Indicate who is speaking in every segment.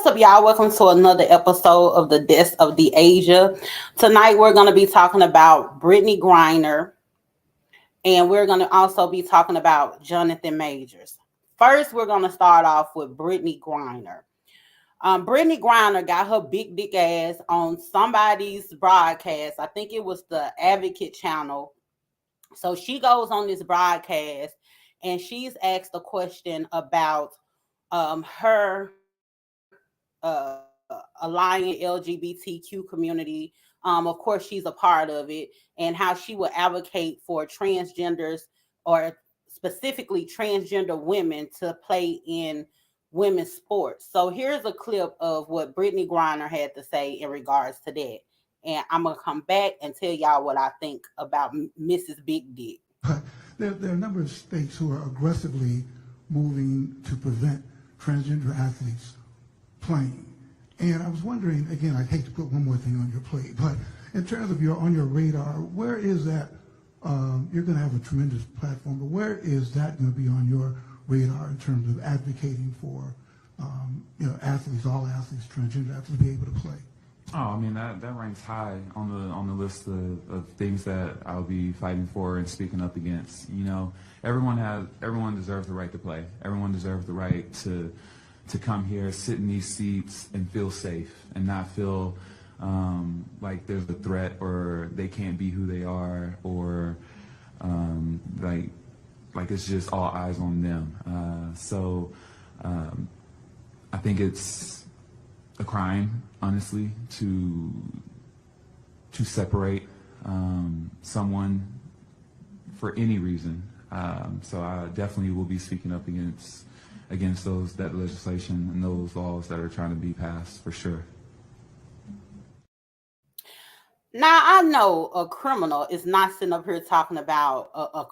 Speaker 1: up, y'all? Welcome to another episode of the Death of the Asia. Tonight, we're going to be talking about Brittney Griner, and we're going to also be talking about Johnathan Majors. First, we're going to start off with Brittney Griner. Brittney Griner got her big dick ass on somebody's broadcast. I think it was the Advocate channel. So she goes on this broadcast, and she's asked a question about her allying LGBTQ community. Of course, she's a part of it, and how she would advocate for transgenders or specifically transgender women to play in women's sports. So here's a clip of what Brittney Griner had to say in regards to that. And I'm going to come back and tell y'all what I think about Mrs. Big Dick.
Speaker 2: There are a number of states who are aggressively moving to prevent transgender athletes playing. And I was wondering, again, I'd hate to put one more thing on your plate, but in terms of on your radar, where is that? You're going to have a tremendous platform, but where is that going to be on your radar in terms of advocating for, athletes, all athletes, transgender athletes, to be able to play?
Speaker 3: Oh, I mean that ranks high on the list of things that I'll be fighting for and speaking up against. You know, everyone deserves the right to play. Everyone deserves the right to come here, sit in these seats, and feel safe, and not feel like there's a threat or they can't be who they are, or like it's just all eyes on them. So I think it's a crime, honestly, to separate someone for any reason. So I definitely will be speaking up against that legislation and those laws that are trying to be passed, for sure.
Speaker 1: Now, I know a criminal is not sitting up here talking about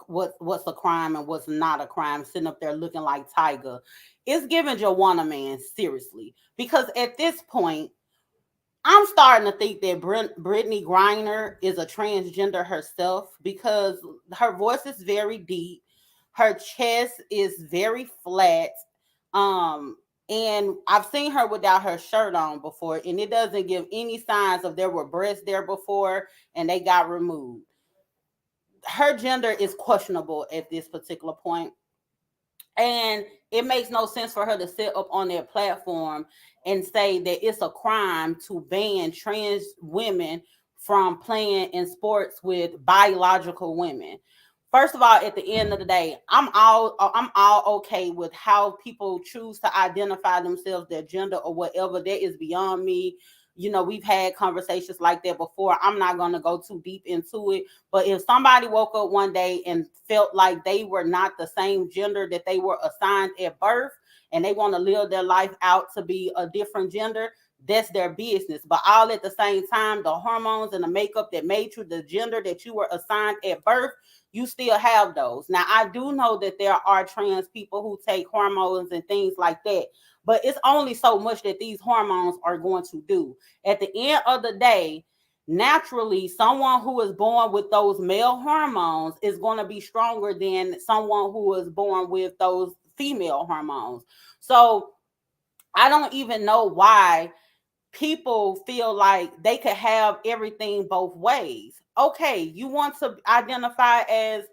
Speaker 1: what's a crime and what's not a crime, sitting up there looking like Tiger. It's giving Joanna man seriously, because at this point, I'm starting to think that Brittney Griner is a transgender herself, because her voice is very deep, her chest is very flat, and I've seen her without her shirt on before, and it doesn't give any signs of there were breasts there before and they got removed. Her gender is questionable at this particular point. And it makes no sense for her to sit up on their platform and say that it's a crime to ban trans women from playing in sports with biological women. First of all, at the end of the day, I'm all okay with how people choose to identify themselves, their gender or whatever. That is beyond me. You know, we've had conversations like that before. I'm not going to go too deep into it. But if somebody woke up one day and felt like they were not the same gender that they were assigned at birth, and they want to live their life out to be a different gender, that's their business. But all at the same time, the hormones and the makeup that made you the gender that you were assigned at birth, you still have those. Now, I do know that there are trans people who take hormones and things like that, but it's only so much that these hormones are going to do. At the end of the day, naturally, someone who is born with those male hormones is going to be stronger than someone who is born with those female hormones. So I don't even know why people feel like they could have everything both ways. Okay, you want to identify as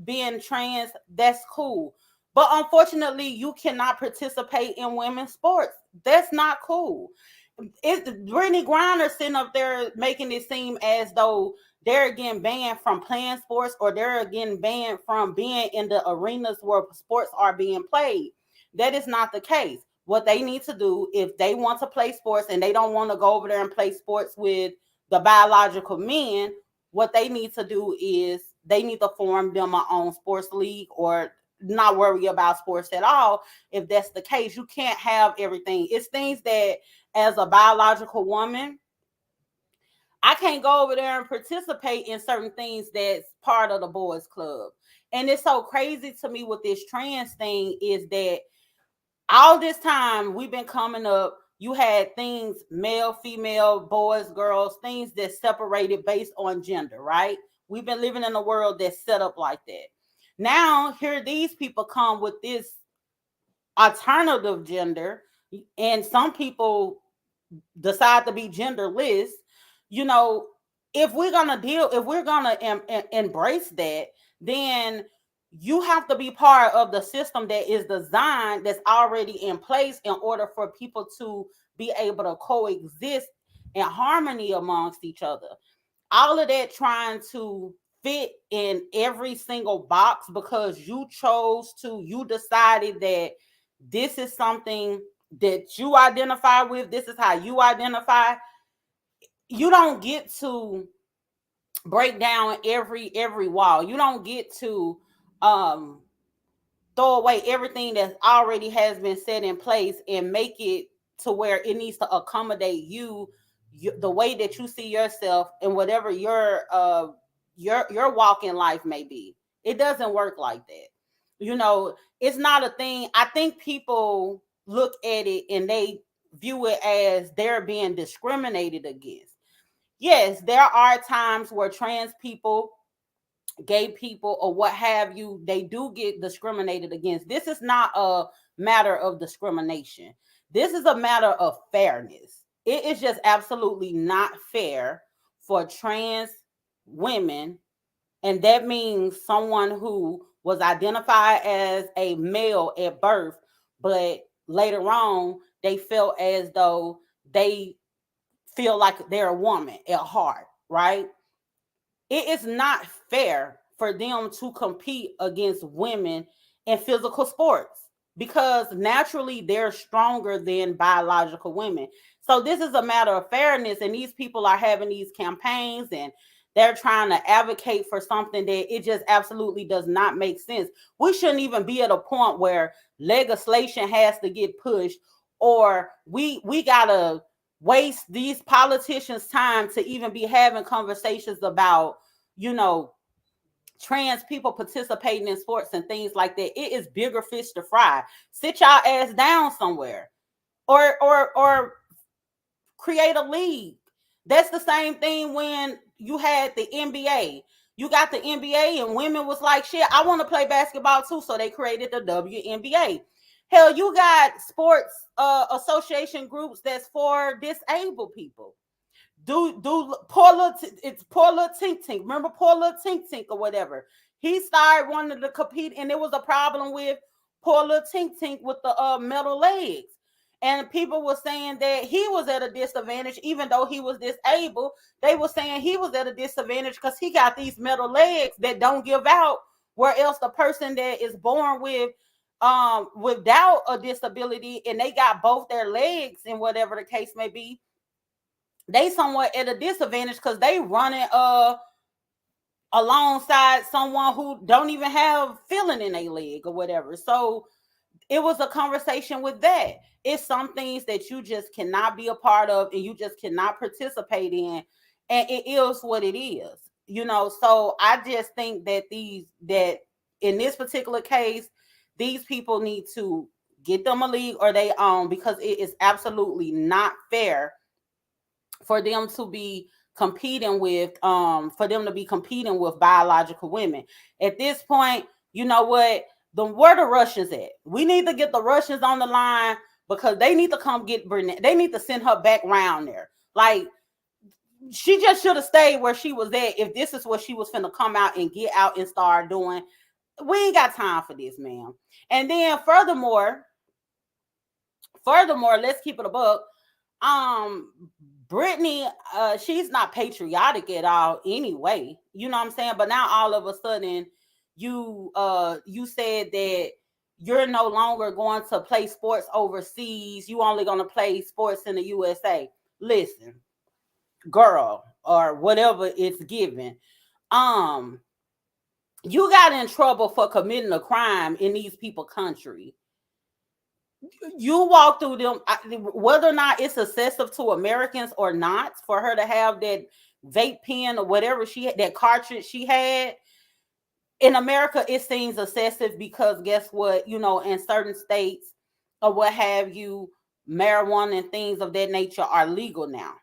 Speaker 1: being trans, that's cool. But unfortunately, you cannot participate in women's sports. That's not cool. It's Brittney Griner sitting up there making it seem as though they're getting banned from playing sports, or they're getting banned from being in the arenas where sports are being played. That is not the case. What they need to do, if they want to play sports and they don't want to go over there and play sports with the biological men, what they need to do is they need to form them a own sports league, or not worry about sports at all. If that's the case, you can't have everything. It's things that, as a biological woman, I can't go over there and participate in certain things that's part of the boys club. And it's so crazy to me with this trans thing is that all this time we've been coming up, you had things, male, female, boys, girls, things that separated based on gender, right? We've been living in a world that's set up like that. Now, here these people come with this alternative gender and some people decide to be genderless, you know, if we're gonna embrace that, then you have to be part of the system that is designed, that's already in place, in order for people to be able to coexist in harmony amongst each other. All of that trying to fit in every single box because you decided that this is something that you identify with, this is how you identify. You don't get to break down every wall. You don't get to um throw away everything that already has been set in place and make it to where it needs to accommodate you, the way that you see yourself, and whatever your walk in life may be. It doesn't work like that. You know, it's not a thing. I think people look at it and they view it as they're being discriminated against. Yes, there are times where trans people, gay people, or what have you, they do get discriminated against. This is not a matter of discrimination. This is a matter of fairness. It is just absolutely not fair for trans women, and that means someone who was identified as a male at birth, but later on they felt as though they feel like they're a woman at heart, right? It is not fair for them to compete against women in physical sports because naturally they're stronger than biological women. So this is a matter of fairness, and these people are having these campaigns and they're trying to advocate for something that it just absolutely does not make sense. We shouldn't even be at a point where legislation has to get pushed, or we gotta waste these politicians' time to even be having conversations about, you know, trans people participating in sports and things like that. It is bigger fish to fry. Sit y'all ass down somewhere, or create a league. That's the same thing when you had the NBA. You got the NBA and women was like, shit, I want to play basketball too. So they created the WNBA. Hell, you got sports association groups that's for disabled people. It's poor little Tink Tink. Remember poor little Tink Tink or whatever? He started wanting to compete, and there was a problem with poor little Tink Tink with the metal legs. And people were saying that he was at a disadvantage, even though he was disabled. They were saying he was at a disadvantage because he got these metal legs that don't give out, where else the person that is born without a disability and they got both their legs, and whatever the case may be, they somewhat at a disadvantage because they running alongside someone who don't even have feeling in a leg or whatever. So it was a conversation with that. It's some things that you just cannot be a part of and you just cannot participate in, and it is what it is, you know. So I just think that that in this particular case, these people need to get them a league or they own, because it is absolutely not fair for them to be competing with biological women. At this point, you know what? Where the Russians at? We need to get the Russians on the line because they need to come get Brittney. They need to send her back round there. Like, she just should have stayed where she was at if this is what she was finna come out and get out and start doing. We ain't got time for this, ma'am. And then furthermore, let's keep it a buck. Brittney, she's not patriotic at all anyway. You know what I'm saying? But now all of a sudden, you said that you're no longer going to play sports overseas. You only going to play sports in the USA. Listen, girl, or whatever it's given. You got in trouble for committing a crime in these people country. You walk through them, whether or not it's excessive to Americans or not, for her to have that vape pen or whatever she had, that cartridge she had. In America, it seems excessive because guess what? You know, in certain states or what have you, marijuana and things of that nature are legal now.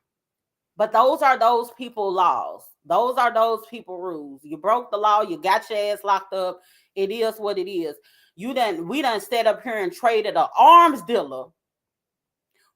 Speaker 1: But those are those people laws. Those are those people rules. You broke the law. You got your ass locked up. It is what it is. We done set up here and traded an arms dealer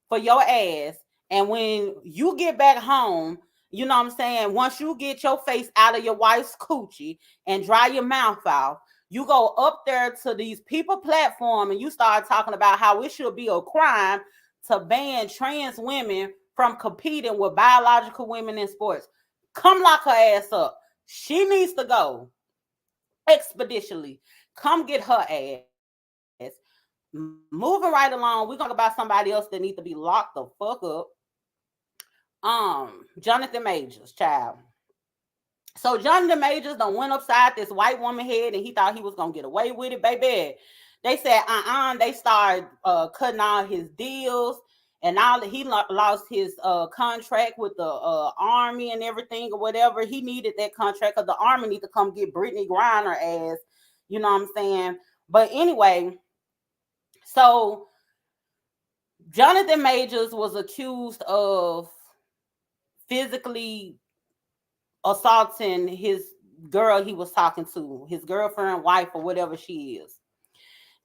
Speaker 1: for your ass. And when you get back home, you know what I'm saying? Once you get your face out of your wife's coochie and dry your mouth out, you go up there to these people platform and you start talking about how it should be a crime to ban trans women from competing with biological women in sports. Come lock her ass up. She needs to go expeditiously. Come get her ass. Moving right along, we're gonna talk about somebody else that needs to be locked the fuck up. Johnathan Majors, child. So Johnathan Majors done went upside this white woman head and he thought he was gonna get away with it, baby. They said, they started cutting all his deals, and now that he lost his contract with the army and everything or whatever. He needed that contract because the army need to come get Brittney Griner ass, you know what I'm saying? But anyway, so Johnathan Majors was accused of physically assaulting his girl he was talking to, his girlfriend, wife, or whatever she is.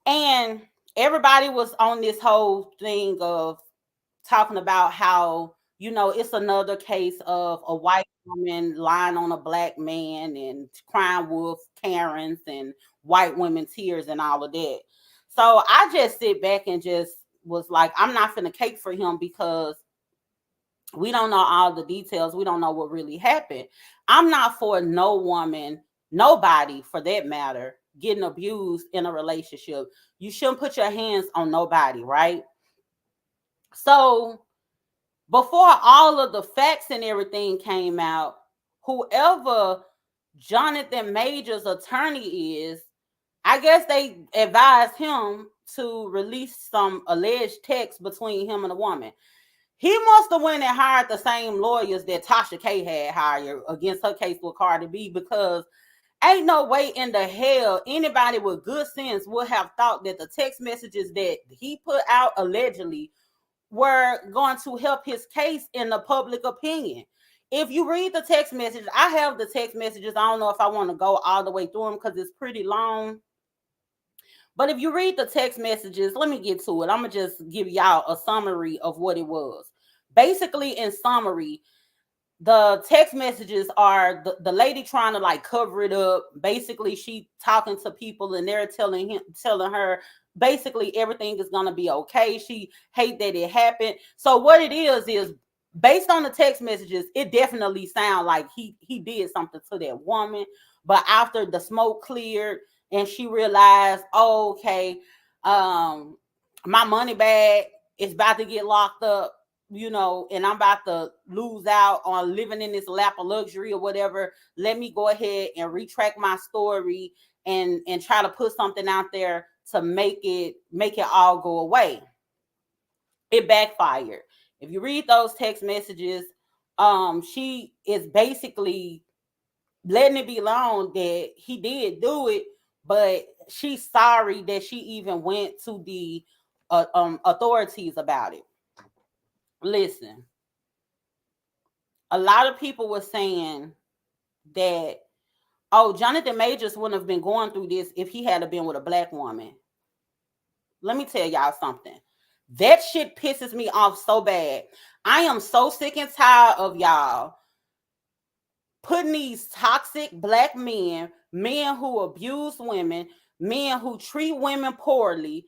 Speaker 1: And everybody was on this whole thing of talking about how, you know, it's another case of a white woman lying on a black man and crying wolf Karens and white women tears and all of that. So I just sit back and just was like, I'm not finna cake for him because we don't know all the details. We don't know what really happened. I'm not for no woman, nobody for that matter, getting abused in a relationship. You shouldn't put your hands on nobody, right? So before all of the facts and everything came out, whoever Johnathan Majors' attorney is, I guess they advised him to release some alleged text between him and a woman. He must have went and hired the same lawyers that Tasha K had hired against her case with Cardi B, because ain't no way in the hell anybody with good sense would have thought that the text messages that he put out allegedly were going to help his case in the public opinion. If you read the text message, I have the text messages. I don't know if I want to go all the way through them because it's pretty long. But if you read the text messages, let me get to it. I'm going to just give y'all a summary of what it was. Basically, in summary, the text messages are the lady trying to like cover it up. Basically, she talking to people and they're telling her basically everything is going to be okay. She hate that it happened. So what it is based on the text messages, it definitely sounds like he did something to that woman. But after the smoke cleared and she realized, oh, okay, my money bag is about to get locked up, you know, and I'm about to lose out on living in this lap of luxury or whatever. Let me go ahead and retract my story and try to put something out there to make it all go away. It backfired. If you read those text messages, she is basically letting it be known that he did do it, but she's sorry that she even went to the authorities about it. Listen, a lot of people were saying that, oh, Johnathan Majors wouldn't have been going through this if he had been with a black woman. Let me tell y'all something. That shit pisses me off so bad. I am so sick and tired of y'all putting these toxic black men who abuse women, men who treat women poorly.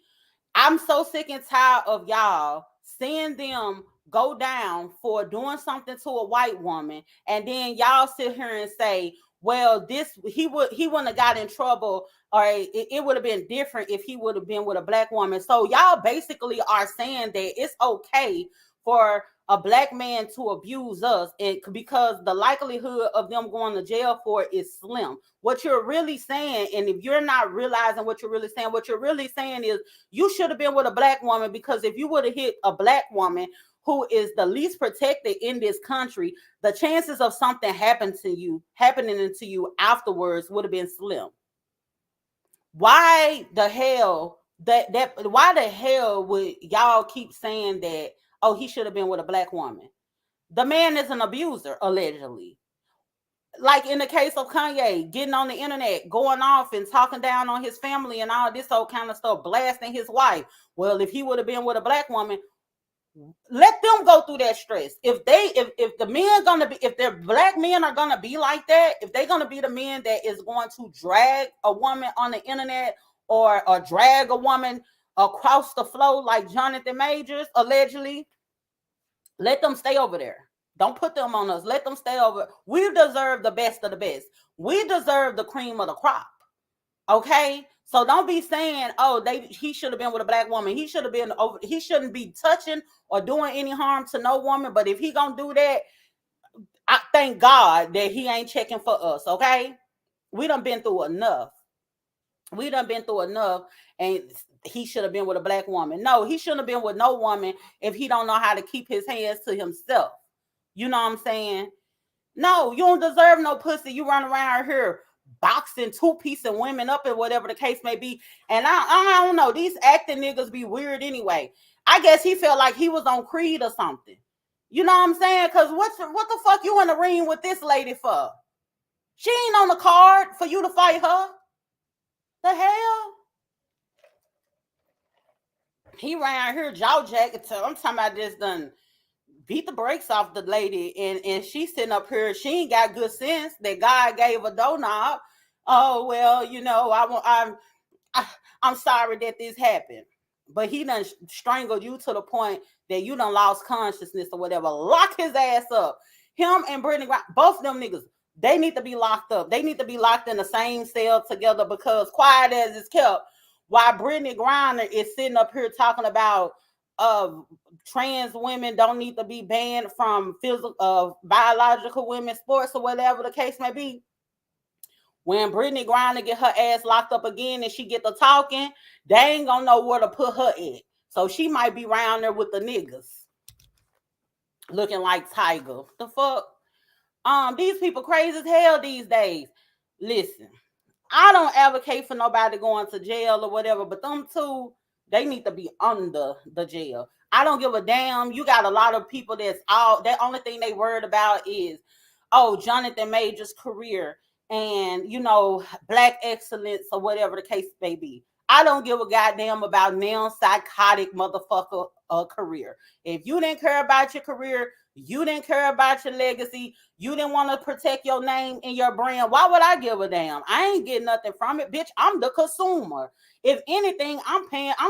Speaker 1: I'm so sick and tired of y'all seeing them go down for doing something to a white woman, and then y'all sit here and say, well, he wouldn't have got in trouble, or it would have been different if he would have been with a black woman. So y'all basically are saying that it's okay for a black man to abuse us, and because the likelihood of them going to jail for it is slim. What you're really saying, and if you're not realizing what you're really saying is you should have been with a black woman, because if you would have hit a black woman who is the least protected in this country, the chances of something happening to you afterwards would have been slim. Why the hell why the hell would y'all keep saying that, oh, he should have been with a black woman? The man is an abuser, allegedly. Like in the case of Kanye, getting on the internet, going off and talking down on his family and all this old kind of stuff, blasting his wife. Well, if he would have been with a black woman, Let them go through that stress. If the men gonna be, if their black men are gonna be like that, if they're gonna be the men that is going to drag a woman on the internet or drag a woman across the floor like Johnathan Majors allegedly, let them stay over there. Don't put them on us. Let them stay over. We deserve the best of the best. We deserve the cream of the crop. Okay, so don't be saying, "Oh, he should have been with a black woman. He should have been over. He shouldn't be touching or doing any harm to no woman." But if he gonna do that, I thank God that he ain't checking for us. Okay, we done been through enough. We done been through enough, and he should have been with a black woman. No, he shouldn't have been with no woman if he don't know how to keep his hands to himself. You know what I'm saying? No, you don't deserve no pussy. You run around here boxing two-piecing women up and whatever the case may be. And I don't know. These acting niggas be weird anyway. I guess he felt like he was on Creed or something. You know what I'm saying? Because what the fuck you in the ring with this lady for? She ain't on the card for you to fight her. The hell? He ran here jaw jacket. I'm talking about this done beat the brakes off the lady, and she's sitting up here. She ain't got good sense that God gave a doorknob. Oh well, you know, I'm sorry that this happened, but he done strangled you to the point that you done lost consciousness or whatever. Lock his ass up. Him and Brittney Griner, both of them niggas, they need to be locked up. They need to be locked in the same cell together, because quiet as it's kept, while Brittney Griner is sitting up here talking about trans women don't need to be banned from physical biological women's sports or whatever the case may be. When Brittney Griner get her ass locked up again and she get to talking, they ain't gonna know where to put her at. So she might be around there with the niggas looking like Tiger. The fuck? These people crazy as hell these days. Listen, I don't advocate for nobody going to jail or whatever, but them two, they need to be under the jail. I don't give a damn. You got a lot of people that only thing they worried about is, oh, Johnathan Majors' career and, you know, black excellence or whatever the case may be. I don't give a goddamn about psychotic motherfucker career. If you didn't care about your career, you didn't care about your legacy, you didn't want to protect your name and your brand, why would I give a damn? I ain't getting nothing from it, bitch. I'm the consumer. If anything, I'm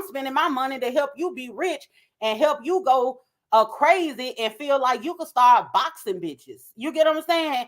Speaker 1: spending my money to help you be rich and help you go crazy and feel like you can start boxing bitches. You get what I'm saying?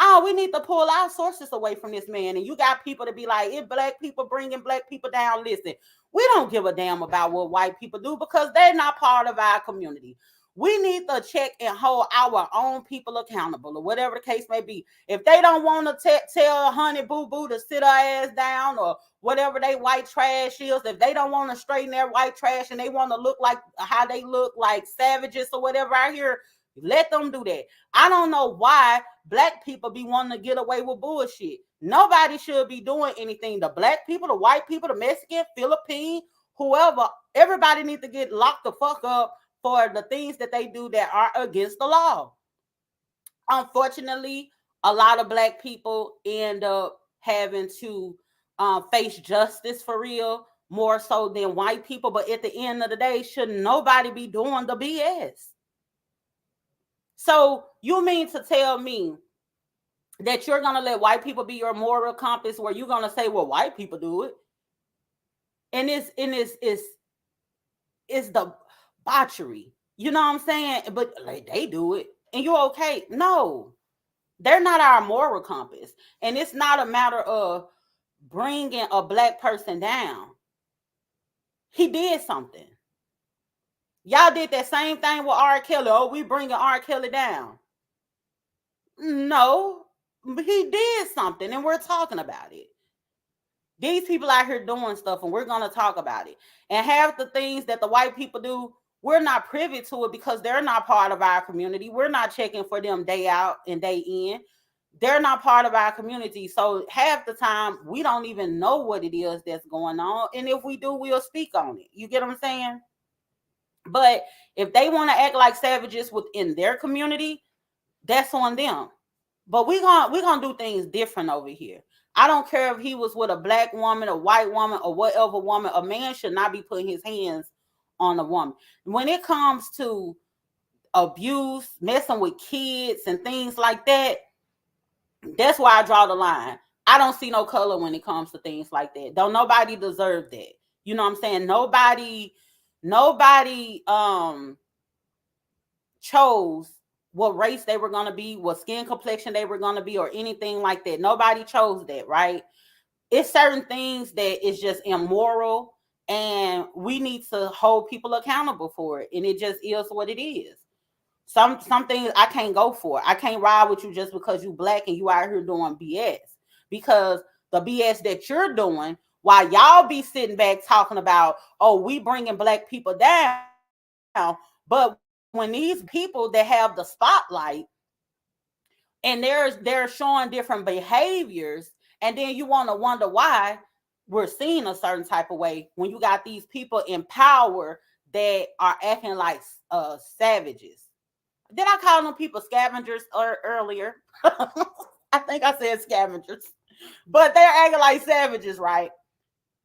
Speaker 1: Oh, we need to pull our sources away from this man. And you got people to be like, if black people bringing black people down, listen, we don't give a damn about what white people do because they're not part of our community. We need to check and hold our own people accountable or whatever the case may be. If they don't want to tell Honey Boo Boo to sit her ass down or whatever they white trash is, if they don't want to straighten their white trash and they want to look like how they look like savages or whatever out here, let them do that. I don't know why black people be wanting to get away with bullshit. Nobody should be doing anything. The black people, the white people, the Mexican, Philippine, whoever, everybody needs to get locked the fuck up for the things that they do that are against the law. Unfortunately, a lot of black people end up having to face justice for real, more so than white people. But at the end of the day, should nobody be doing the BS? So you mean to tell me that you're going to let white people be your moral compass where you're going to say, well, white people do it? And it's the botchery. You know what I'm saying? But like, they do it and you're okay. No, they're not our moral compass. And it's not a matter of bringing a black person down. He did something. Y'all did that same thing with R. Kelly. Oh, we bringing R. Kelly down. No, he did something and we're talking about it. These people out here doing stuff and we're going to talk about it. And half the things that the white people do, we're not privy to it because they're not part of our community. We're not checking for them day out and day in. They're not part of our community. So half the time, we don't even know what it is that's going on. And if we do, we'll speak on it. You get what I'm saying? But if they want to act like savages within their community, that's on them. But we're gonna do things different over here. I don't care if he was with a black woman, a white woman, or whatever woman. A man should not be putting his hands on a woman. When it comes to abuse, messing with kids and things like that, that's why I draw the line. I don't see no color when it comes to things like that. Don't nobody deserve that. You know what I'm saying? Nobody chose what race they were going to be, what skin complexion they were going to be, or anything like that. Nobody chose that, right? It's certain things that is just immoral, and we need to hold people accountable for it. And it just is what it is. Some things I can't go for. I can't ride with you just because you black and you out here doing BS. Because the BS that you're doing, while y'all be sitting back talking about, oh, we bringing black people down, but when these people that have the spotlight and they're showing different behaviors, and then you want to wonder why we're seeing a certain type of way when you got these people in power that are acting like savages. Did I call them people scavengers earlier? I think I said scavengers, but they're acting like savages, right?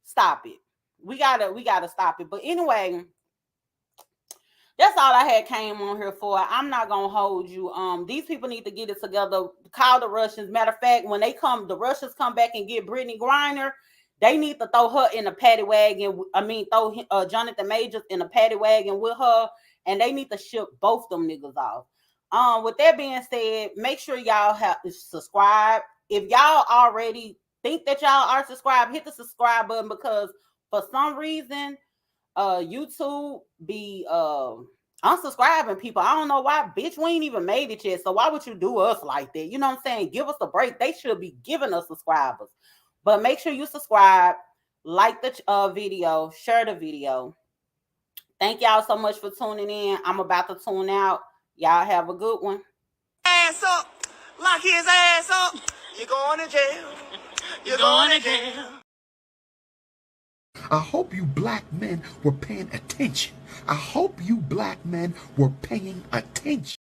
Speaker 1: Stop it. We gotta stop it. But anyway, that's all I had came on here for. I'm not gonna hold you. These people need to get it together. Call the Russians. Matter of fact, when the Russians come back and get Brittney Griner, they need to throw her in a paddy wagon. Throw Johnathan Majors in a paddy wagon with her, and they need to ship both them niggas off. With that being said, make sure y'all have subscribe. If y'all already think that y'all are subscribed, hit the subscribe button, because for some reason, YouTube be unsubscribing people. I don't know why. Bitch, we ain't even made it yet, so why would you do us like that? You know what I'm saying? Give us a break. They should be giving us subscribers. But make sure you subscribe, like the video, share the video. Thank y'all so much for tuning in. I'm about to tune out. Y'all have a good one.
Speaker 4: Ass up, lock his ass up. You're going to jail. You're going to jail.
Speaker 5: I hope you black men were paying attention. I hope you black men were paying attention.